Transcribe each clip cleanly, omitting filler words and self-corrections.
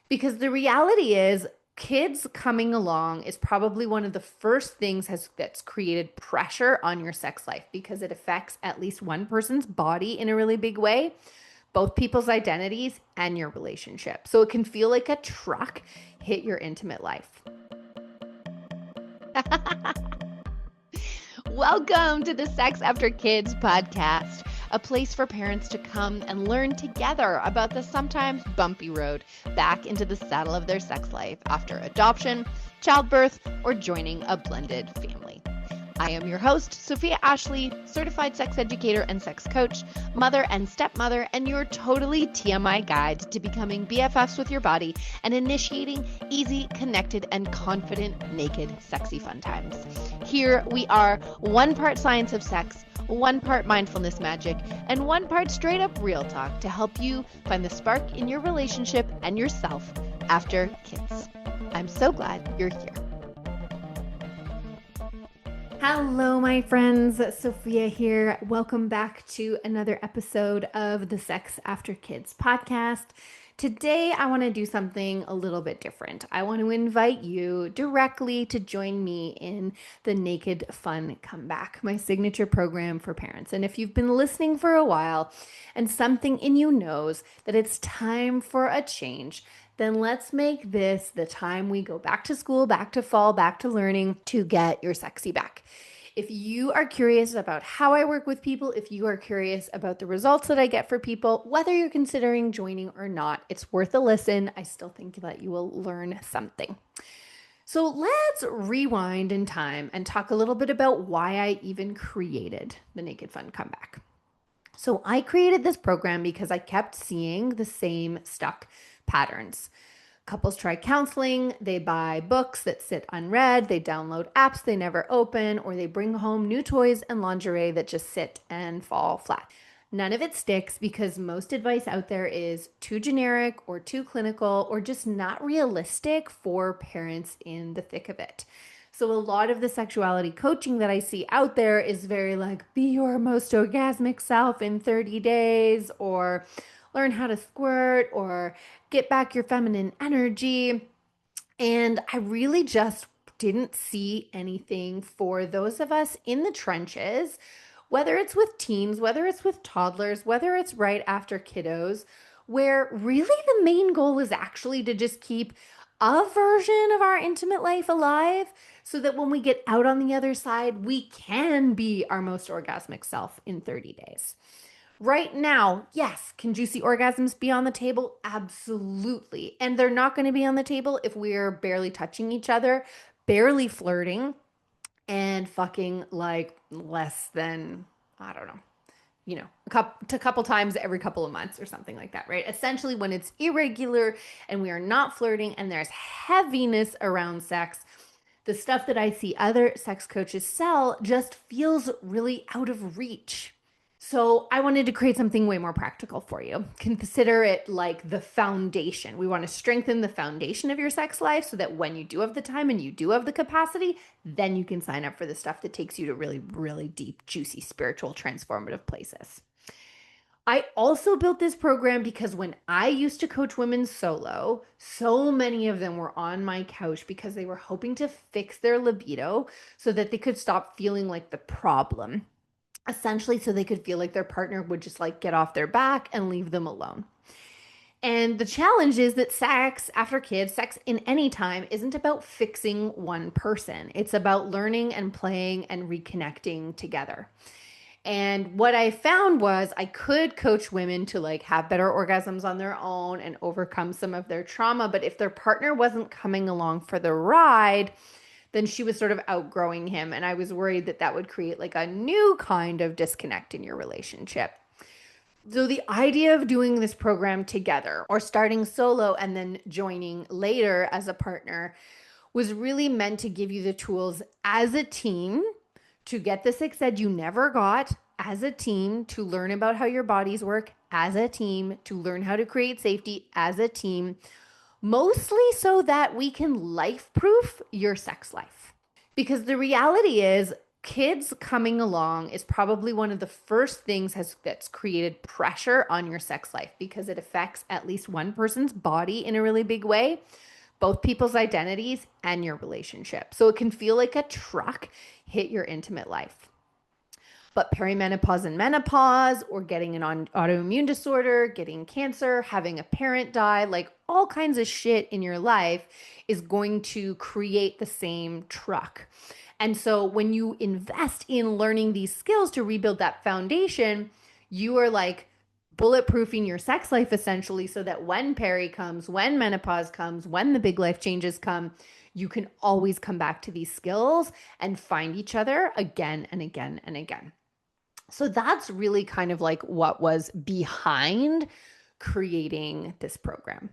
Because the reality is, kids coming along is probably one of the first things that's created pressure on your sex life because it affects at least one person's body in a really big way, both people's identities and your relationship. So it can feel like a truck hit your intimate life. Welcome to the Sex After Kids podcast, a place for parents to come and learn together about the sometimes bumpy road back into the saddle of their sex life after adoption, childbirth, or joining a blended family. I am your host, Sophia Ashley, certified sex educator and sex coach, mother and stepmother, and your totally TMI guide to becoming BFFs with your body and initiating easy, connected, and confident, naked, sexy fun times. Here we are, one part science of sex, one part mindfulness magic, and one part straight up real talk to help you find the spark in your relationship and yourself after kids. I'm so glad you're here. Hello, my friends. Sophia here. Welcome back to another episode of the Sex After Kids podcast. Today, I want to do something a little bit different. I want to invite you directly to join me in the Naked Fun Comeback, my signature program for parents. And if you've been listening for a while and something in you knows that it's time for a change, then let's make this the time we go back to school, back to fall, back to learning to get your sexy back. If you are curious about how I work with people, if you are curious about the results that I get for people, whether you're considering joining or not, it's worth a listen. I still think that you will learn something. So let's rewind in time and talk a little bit about why I even created the Naked Fun Comeback. So I created this program because I kept seeing the same stuck patterns. Couples try counseling, they buy books that sit unread, they download apps they never open, or they bring home new toys and lingerie that just sit and fall flat. None of it sticks because most advice out there is too generic or too clinical or just not realistic for parents in the thick of it. So a lot of the sexuality coaching that I see out there is very like, be your most orgasmic self in 30 days, or learn how to squirt, or get back your feminine energy. And I really just didn't see anything for those of us in the trenches, whether it's with teens, whether it's with toddlers, whether it's right after kiddos, where really the main goal is actually to just keep a version of our intimate life alive so that when we get out on the other side, we can be our most orgasmic self in 30 days. Right now, yes, can juicy orgasms be on the table? Absolutely. And they're not going to be on the table if we're barely touching each other, barely flirting, and fucking like less than, I don't know, a couple times every couple of months or something like that, right? Essentially, when it's irregular and we are not flirting and there's heaviness around sex, the stuff that I see other sex coaches sell just feels really out of reach. So I wanted to create something way more practical for you. Consider it like the foundation. We want to strengthen the foundation of your sex life so that when you do have the time and you do have the capacity, then you can sign up for the stuff that takes you to really, really deep, juicy, spiritual, transformative places. I also built this program because when I used to coach women solo, so many of them were on my couch because they were hoping to fix their libido so that they could stop feeling like the problem. Essentially, so they could feel like their partner would just like get off their back and leave them alone. And the challenge is that sex after kids, sex in any time, isn't about fixing one person. It's about learning and playing and reconnecting together. And what I found was I could coach women to like have better orgasms on their own and overcome some of their trauma. But if their partner wasn't coming along for the ride, then she was sort of outgrowing him. And I was worried that that would create like a new kind of disconnect in your relationship. So the idea of doing this program together or starting solo and then joining later as a partner was really meant to give you the tools as a team to get the sex ed you never got, as a team to learn about how your bodies work, as a team to learn how to create safety, as a team, mostly so that we can life-proof your sex life. Because the reality is kids coming along is probably one of the first things that's created pressure on your sex life because it affects at least one person's body in a really big way, both people's identities and your relationship. So it can feel like a truck hit your intimate life. But perimenopause and menopause, or getting an autoimmune disorder, getting cancer, having a parent die, like all kinds of shit in your life is going to create the same truck. And so when you invest in learning these skills to rebuild that foundation, you are like bulletproofing your sex life essentially so that when peri comes, when menopause comes, when the big life changes come, you can always come back to these skills and find each other again and again and again. So that's really kind of like what was behind creating this program.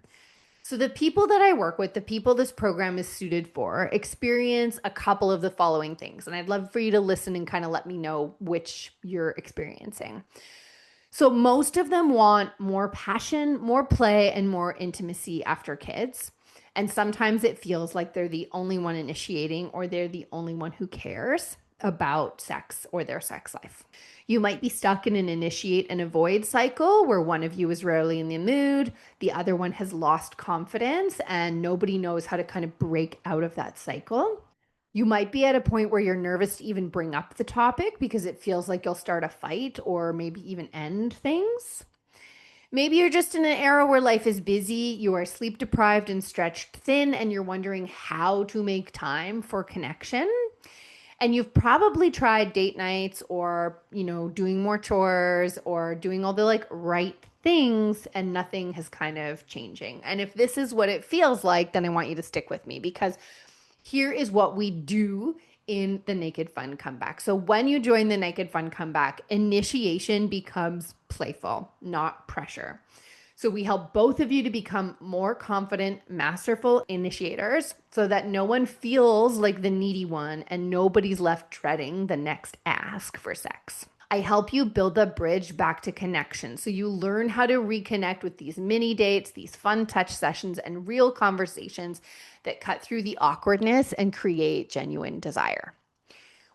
So the people that I work with, the people this program is suited for, experience a couple of the following things. And I'd love for you to listen and kind of let me know which you're experiencing. So most of them want more passion, more play, and more intimacy after kids. And sometimes it feels like they're the only one initiating or they're the only one who cares about sex or their sex life. You might be stuck in an initiate and avoid cycle where one of you is rarely in the mood, the other one has lost confidence, and nobody knows how to kind of break out of that cycle. You might be at a point where you're nervous to even bring up the topic because it feels like you'll start a fight or maybe even end things. Maybe you're just in an era where life is busy, you are sleep deprived and stretched thin, and you're wondering how to make time for connection. And you've probably tried date nights or, doing more chores or doing all the like right things and nothing has kind of changing. And if this is what it feels like, then I want you to stick with me because here is what we do in the Naked Fun Comeback. So when you join the Naked Fun Comeback, initiation becomes playful, not pressure. So we help both of you to become more confident, masterful initiators so that no one feels like the needy one and nobody's left dreading the next ask for sex. I help you build a bridge back to connection. So you learn how to reconnect with these mini dates, these fun touch sessions, and real conversations that cut through the awkwardness and create genuine desire.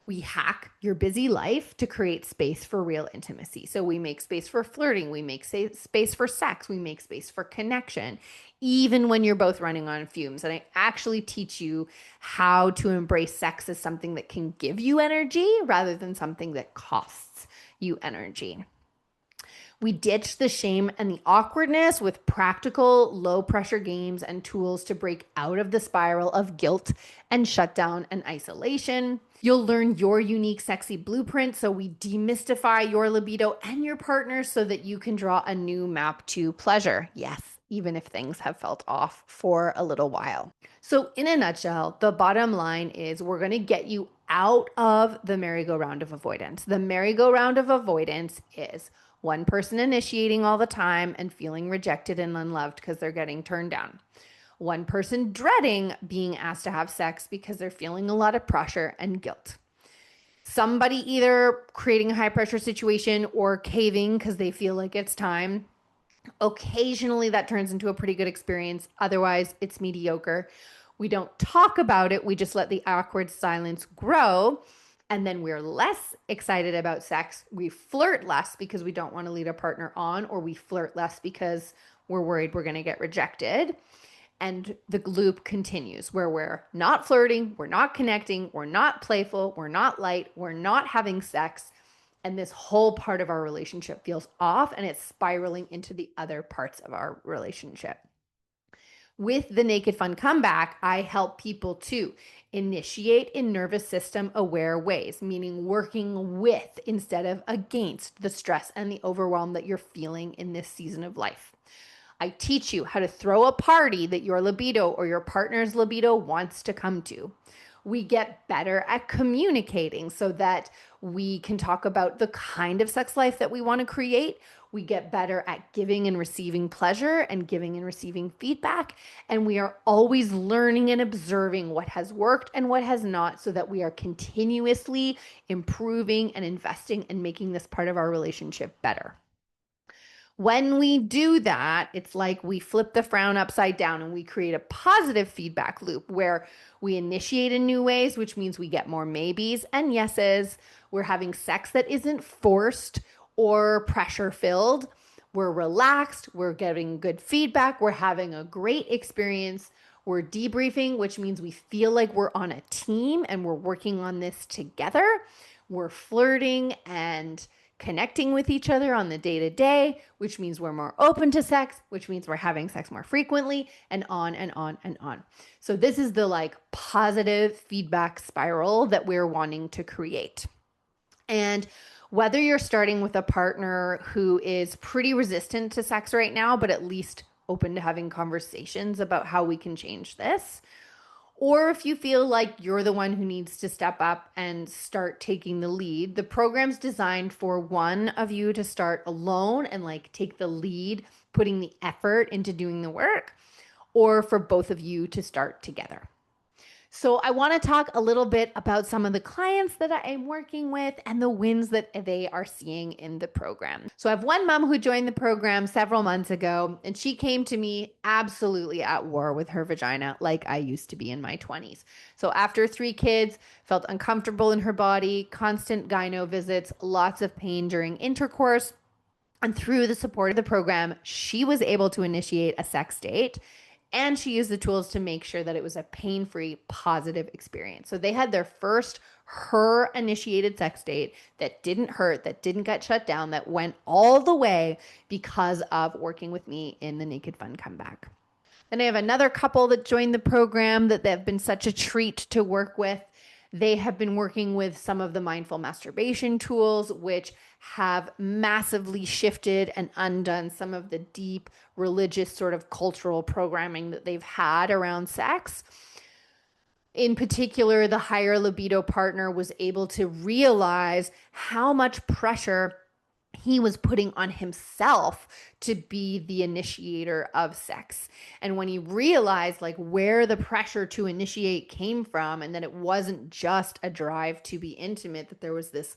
We hack your busy life to create space for real intimacy. So we make space for flirting, we make space for sex, we make space for connection, even when you're both running on fumes. And I actually teach you how to embrace sex as something that can give you energy rather than something that costs you energy. We ditch the shame and the awkwardness with practical, low pressure games and tools to break out of the spiral of guilt and shutdown and isolation. You'll learn your unique sexy blueprint. So we demystify your libido and your partner so that you can draw a new map to pleasure. Yes, even if things have felt off for a little while. So in a nutshell, the bottom line is we're going to get you out of the merry-go-round of avoidance. The merry-go-round of avoidance is one person initiating all the time and feeling rejected and unloved because they're getting turned down. One person dreading being asked to have sex because they're feeling a lot of pressure and guilt. Somebody either creating a high pressure situation or caving because they feel like it's time. Occasionally that turns into a pretty good experience. Otherwise, it's mediocre. We don't talk about it. We just let the awkward silence grow. And then we're less excited about sex. We flirt less because we don't want to lead a partner on, or we flirt less because we're worried we're going to get rejected. And the loop continues where we're not flirting, we're not connecting, we're not playful, we're not light, we're not having sex. And this whole part of our relationship feels off and it's spiraling into the other parts of our relationship. With the Naked Fun Comeback, I help people to initiate in nervous system aware ways, meaning working with instead of against the stress and the overwhelm that you're feeling in this season of life. I teach you how to throw a party that your libido or your partner's libido wants to come to. We get better at communicating so that we can talk about the kind of sex life that we want to create. We get better at giving and receiving pleasure and giving and receiving feedback. And we are always learning and observing what has worked and what has not so that we are continuously improving and investing and making this part of our relationship better. When we do that, it's like we flip the frown upside down and we create a positive feedback loop where we initiate in new ways, which means we get more maybes and yeses. We're having sex that isn't forced or pressure filled. We're relaxed. We're getting good feedback. We're having a great experience. We're debriefing, which means we feel like we're on a team and we're working on this together. We're flirting and connecting with each other on the day to day, which means we're more open to sex, which means we're having sex more frequently, and on and on and on. So, this is the like positive feedback spiral that we're wanting to create. And whether you're starting with a partner who is pretty resistant to sex right now, but at least open to having conversations about how we can change this, or if you feel like you're the one who needs to step up and start taking the lead, the program's designed for one of you to start alone and like take the lead, putting the effort into doing the work, or for both of you to start together. So I want to talk a little bit about some of the clients that I am working with and the wins that they are seeing in the program. So I have one mom who joined the program several months ago, and she came to me absolutely at war with her vagina, like I used to be in my 20s. So after 3 kids, felt uncomfortable in her body, constant gyno visits, lots of pain during intercourse. And through the support of the program, she was able to initiate a sex date. And she used the tools to make sure that it was a pain-free, positive experience. So they had their first her-initiated sex date that didn't hurt, that didn't get shut down, that went all the way because of working with me in the Naked Fun Comeback. Then I have another couple that joined the program that have been such a treat to work with. They have been working with some of the mindful masturbation tools, which have massively shifted and undone some of the deep religious sort of cultural programming that they've had around sex. In particular, the higher libido partner was able to realize how much pressure he was putting on himself to be the initiator of sex. And when he realized like where the pressure to initiate came from, and that it wasn't just a drive to be intimate, that there was this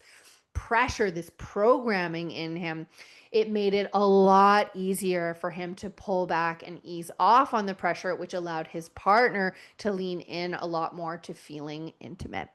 pressure, this programming in him, it made it a lot easier for him to pull back and ease off on the pressure, which allowed his partner to lean in a lot more to feeling intimate.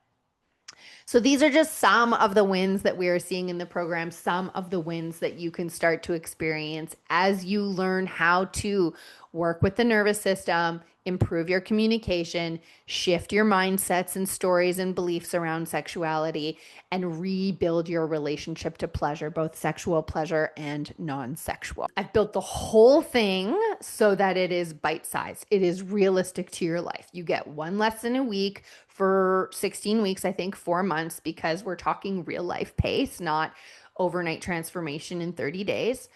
So these are just some of the wins that we are seeing in the program, some of the wins that you can start to experience as you learn how to work with the nervous system, improve your communication, shift your mindsets and stories and beliefs around sexuality, and rebuild your relationship to pleasure, both sexual pleasure and non-sexual. I've built the whole thing so that it is bite-sized. It is realistic to your life. You get one lesson a week for 16 weeks, I think 4 months, because we're talking real life pace, not overnight transformation in 30 days.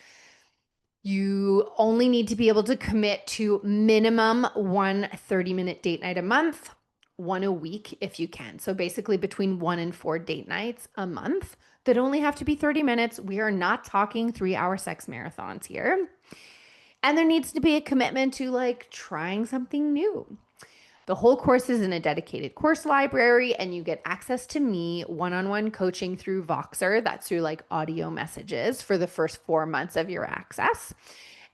You only need to be able to commit to minimum one 30-minute date night a month, one a week if you can. So basically between 1 and 4 date nights a month that only have to be 30 minutes. We are not talking 3-hour sex marathons here. And there needs to be a commitment to like trying something new. The whole course is in a dedicated course library, and you get access to me one-on-one coaching through Voxer. That's through like audio messages for the first 4 months of your access.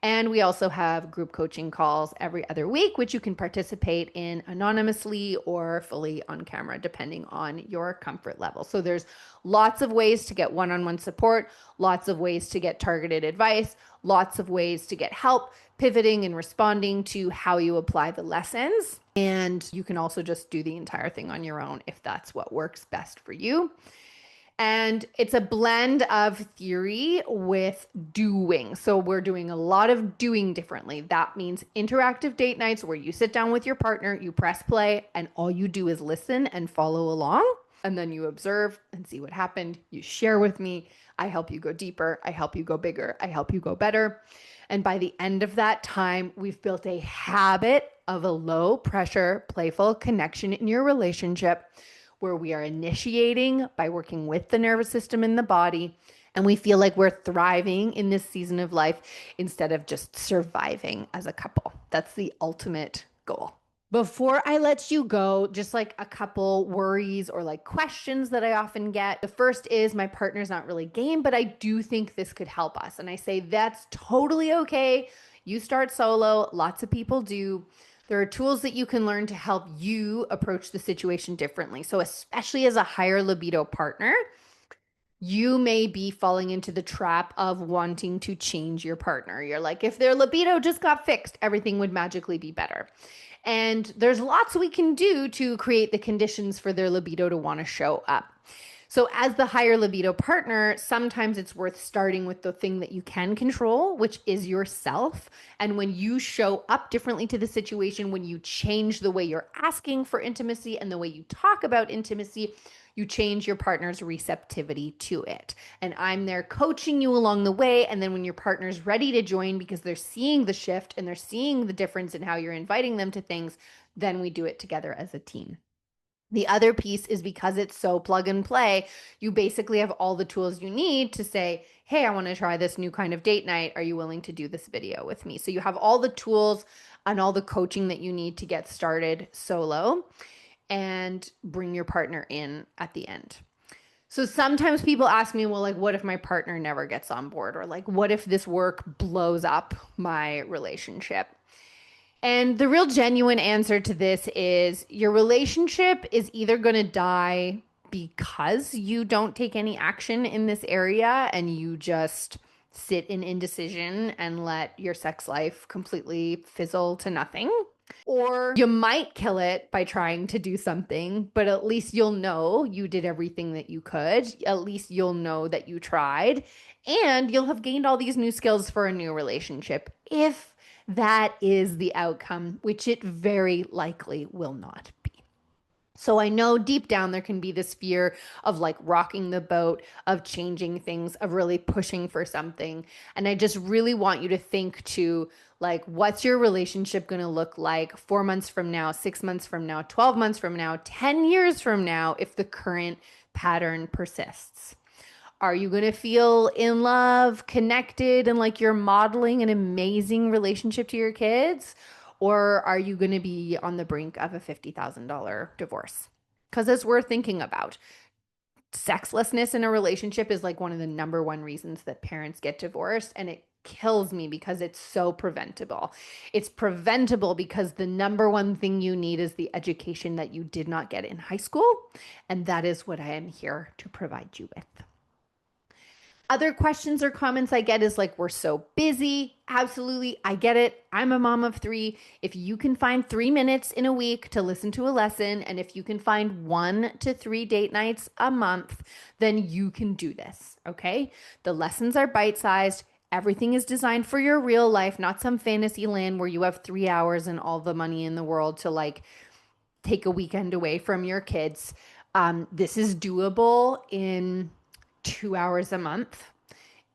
And we also have group coaching calls every other week, which you can participate in anonymously or fully on camera, depending on your comfort level. So there's lots of ways to get one-on-one support, lots of ways to get targeted advice, lots of ways to get help pivoting and responding to how you apply the lessons. And you can also just do the entire thing on your own if that's what works best for you. And it's a blend of theory with doing. So we're doing a lot of doing differently. That means interactive date nights where you sit down with your partner, you press play, and all you do is listen and follow along. And then you observe and see what happened. You share with me. I help you go deeper. I help you go bigger. I help you go better. And by the end of that time, we've built a habit of a low pressure, playful connection in your relationship where we are initiating by working with the nervous system in the body. And we feel like we're thriving in this season of life instead of just surviving as a couple. That's the ultimate goal. Before I let you go, just like a couple worries or like questions that I often get. The first is my partner's not really game, but I do think this could help us. And I say that's totally okay. You start solo, lots of people do. There are tools that you can learn to help you approach the situation differently. So, especially as a higher libido partner, you may be falling into the trap of wanting to change your partner. You're like, if their libido just got fixed, everything would magically be better. And there's lots we can do to create the conditions for their libido to want to show up. So, as the higher libido partner, sometimes it's worth starting with the thing that you can control, which is yourself. And when you show up differently to the situation, when you change the way you're asking for intimacy and the way you talk about intimacy, you change your partner's receptivity to it. And I'm there coaching you along the way. And then when your partner's ready to join because they're seeing the shift and they're seeing the difference in how you're inviting them to things, then we do it together as a team. The other piece is because it's so plug and play, you basically have all the tools you need to say, hey, I want to try this new kind of date night. Are you willing to do this video with me? So you have all the tools and all the coaching that you need to get started solo and bring your partner in at the end. So sometimes people ask me, well, like, what if my partner never gets on board? Or like, what if this work blows up my relationship? And the real genuine answer to this is your relationship is either going to die because you don't take any action in this area and you just sit in indecision and let your sex life completely fizzle to nothing. Or you might kill it by trying to do something, but at least you'll know you did everything that you could. At least you'll know that you tried, and you'll have gained all these new skills for a new relationship if that is the outcome, which it very likely will not be. So I know deep down there can be this fear of like rocking the boat, of changing things, of really pushing for something. And I just really want you to think to like, what's your relationship going to look like 4 months from now, 6 months from now, 12 months from now, 10 years from now, if the current pattern persists? Are you going to feel in love, connected, and like you're modeling an amazing relationship to your kids? Or are you going to be on the brink of a $50,000 divorce? Because it's worth thinking about. Sexlessness in a relationship is like one of the number one reasons that parents get divorced. And it kills me because it's so preventable. It's preventable because the number one thing you need is the education that you did not get in high school. And that is what I am here to provide you with. Other questions or comments I get is like, we're so busy. Absolutely. I get it. I'm a mom of three. If you can find 3 minutes in a week to listen to a lesson, and if you can find 1 to 3 date nights a month, then you can do this. Okay. The lessons are bite sized. Everything is designed for your real life, not some fantasy land where you have 3 hours and all the money in the world to like take a weekend away from your kids. This is doable in 2 hours a month.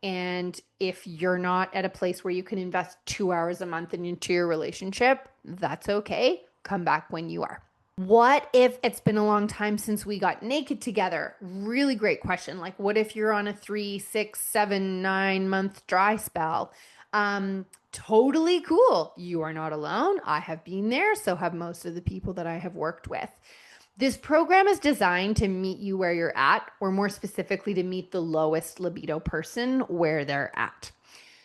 And if you're not at a place where you can invest 2 hours a month into your relationship, that's okay. Come back when you are. What if it's been a long time since we got naked together? Really great question. Like, what if you're on a 3, 6, 7, 9 month dry spell? Totally cool. You are not alone. I have been there. So have most of the people that I have worked with. This program is designed to meet you where you're at, or more specifically, to meet the lowest libido person where they're at.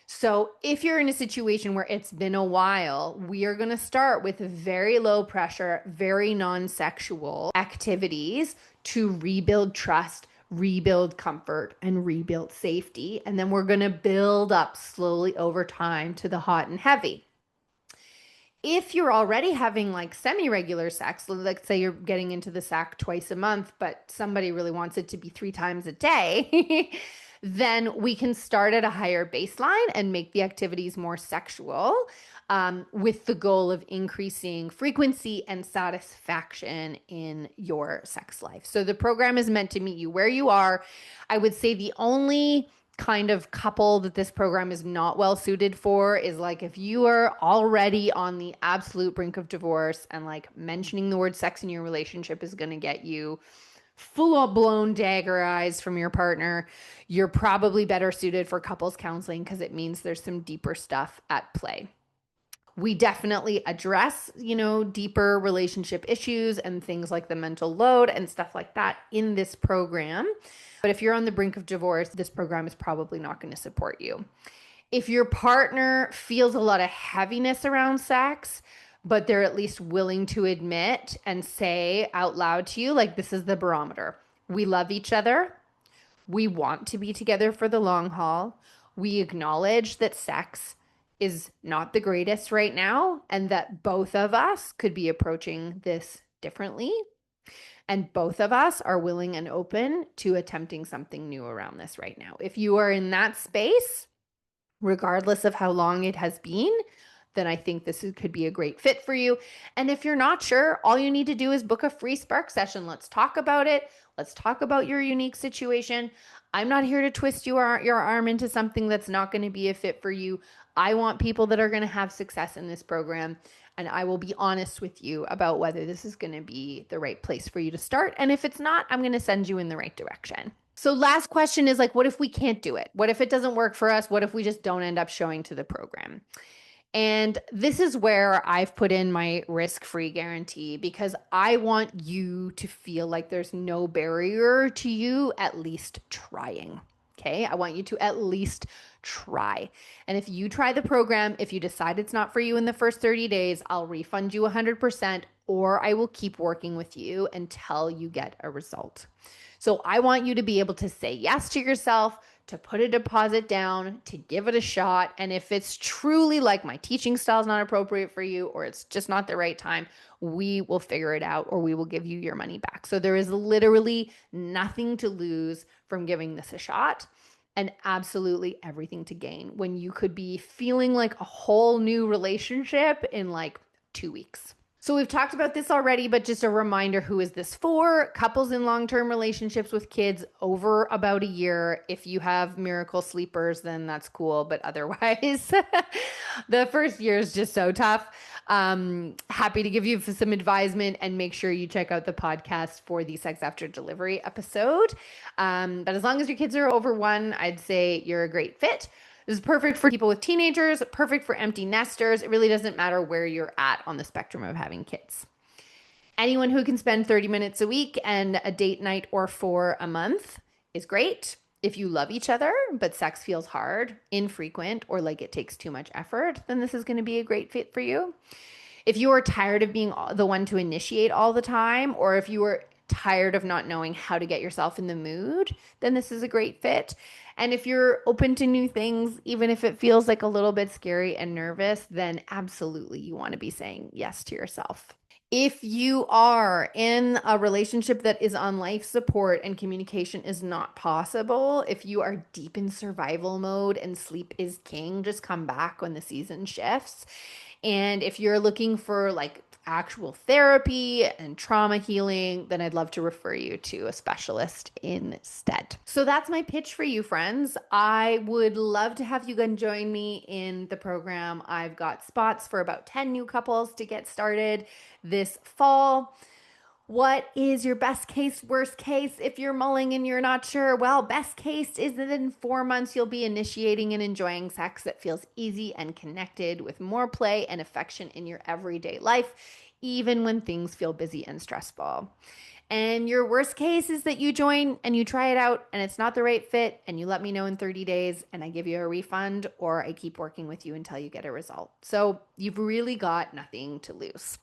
So if you're in a situation where it's been a while, we are going to start with very low pressure, very non-sexual activities to rebuild trust, rebuild comfort, and rebuild safety. And then we're going to build up slowly over time to the hot and heavy. If you're already having like semi-regular sex, let's say you're getting into the sack twice a month, but somebody really wants it to be 3 times a day, then we can start at a higher baseline and make the activities more sexual, with the goal of increasing frequency and satisfaction in your sex life. So the program is meant to meet you where you are. I would say the only kind of couple that this program is not well suited for is like if you are already on the absolute brink of divorce and like mentioning the word sex in your relationship is going to get you full blown dagger eyes from your partner, you're probably better suited for couples counseling because it means there's some deeper stuff at play. We definitely address, deeper relationship issues and things like the mental load and stuff like that in this program. But if you're on the brink of divorce, this program is probably not going to support you. If your partner feels a lot of heaviness around sex, but they're at least willing to admit and say out loud to you, like, this is the barometer. We love each other. We want to be together for the long haul. We acknowledge that sex is not the greatest right now and that both of us could be approaching this differently. And both of us are willing and open to attempting something new around this right now. If you are in that space, regardless of how long it has been, then I think this could be a great fit for you. And if you're not sure, all you need to do is book a free spark session. Let's talk about it. Let's talk about your unique situation. I'm not here to twist your arm into something that's not going to be a fit for you. I want people that are going to have success in this program. And I will be honest with you about whether this is going to be the right place for you to start. And if it's not, I'm going to send you in the right direction. So last question is like, what if we can't do it? What if it doesn't work for us? What if we just don't end up showing to the program? And this is where I've put in my risk-free guarantee because I want you to feel like there's no barrier to you at least trying. Okay. I want you to at least try. And if you try the program, if you decide it's not for you in the first 30 days, I'll refund you 100%, or I will keep working with you until you get a result. So I want you to be able to say yes to yourself, to put a deposit down, to give it a shot. And if it's truly like my teaching style is not appropriate for you, or it's just not the right time, we will figure it out, or we will give you your money back. So there is literally nothing to lose from giving this a shot, and absolutely everything to gain when you could be feeling like a whole new relationship in like 2 weeks. So we've talked about this already, but just a reminder, who is this for? Couples in long-term relationships with kids over about a year. If you have miracle sleepers, then that's cool. But otherwise, the first year is just so tough. Happy to give you some advisement, and make sure you check out the podcast for the Sex After Delivery episode. But as long as your kids are over 1, I'd say you're a great fit. This is perfect for people with teenagers, perfect for empty nesters. It really doesn't matter where you're at on the spectrum of having kids. Anyone who can spend 30 minutes a week and a date night or 4 a month is great. If you love each other, but sex feels hard, infrequent, or like it takes too much effort, then this is going to be a great fit for you. If you are tired of being the one to initiate all the time, or if you are tired of not knowing how to get yourself in the mood, then this is a great fit. And if you're open to new things, even if it feels like a little bit scary and nervous, then absolutely you want to be saying yes to yourself. If you are in a relationship that is on life support and communication is not possible, if you are deep in survival mode and sleep is king, just come back when the season shifts. And if you're looking for like actual therapy and trauma healing, then I'd love to refer you to a specialist instead. So that's my pitch for you, friends. I would love to have you join me in the program. I've got spots for about 10 new couples to get started this fall. What is your best case, worst case? If you're mulling and you're not sure, well, best case is that in 4 months, you'll be initiating and enjoying sex that feels easy and connected with more play and affection in your everyday life, even when things feel busy and stressful. And your worst case is that you join and you try it out and it's not the right fit, and you let me know in 30 days and I give you a refund, or I keep working with you until you get a result. So you've really got nothing to lose.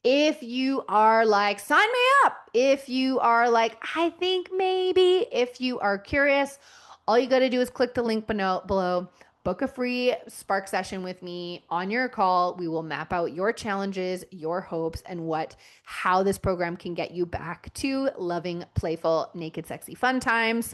If you are like, sign me up. If you are like, I think maybe. If you are curious, all you got to do is click the link below, book a free spark session with me on your call. We will map out your challenges, your hopes, and how this program can get you back to loving, playful, naked, sexy fun times.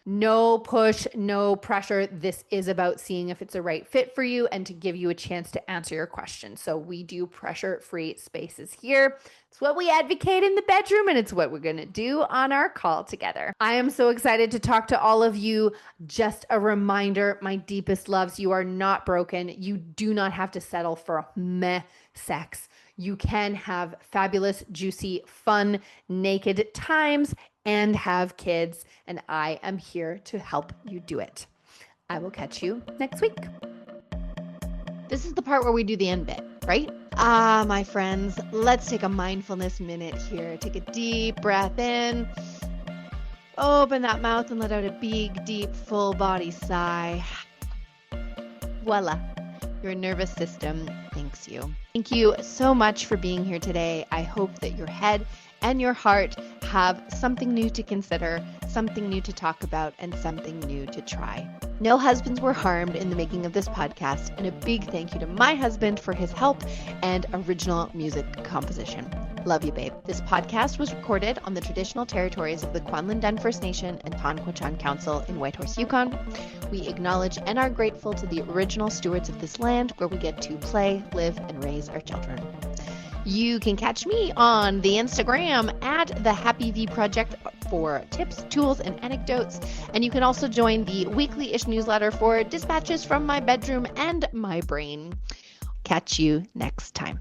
No push, no pressure. This is about seeing if it's a right fit for you and to give you a chance to answer your questions. So we do pressure-free spaces here. It's what we advocate in the bedroom, and it's what we're going to do on our call together. I am so excited to talk to all of you. Just a reminder, my deepest loves, you are not broken. You do not have to settle for meh sex. You can have fabulous, juicy, fun, naked times and have kids, and I am here to help you do it. I will catch you next week. This is the part where we do the end bit, right? My friends, let's take a mindfulness minute here. Take a deep breath in. Open that mouth and let out a big, deep, full body sigh. Voila. Your nervous system thanks you. Thank you so much for being here today. I hope that your head and your heart have something new to consider, something new to talk about, and something new to try. No husbands were harmed in the making of this podcast, and a big thank you to my husband for his help and original music composition. Love you, babe. This podcast was recorded on the traditional territories of the Kwanlin First Nation and Tonquachan Council in Whitehorse, Yukon. We acknowledge and are grateful to the original stewards of this land where we get to play, live, and raise our children. You can catch me on the Instagram at the Happy V Project for tips, tools, and anecdotes. And you can also join the weekly-ish newsletter for dispatches from my bedroom and my brain. Catch you next time.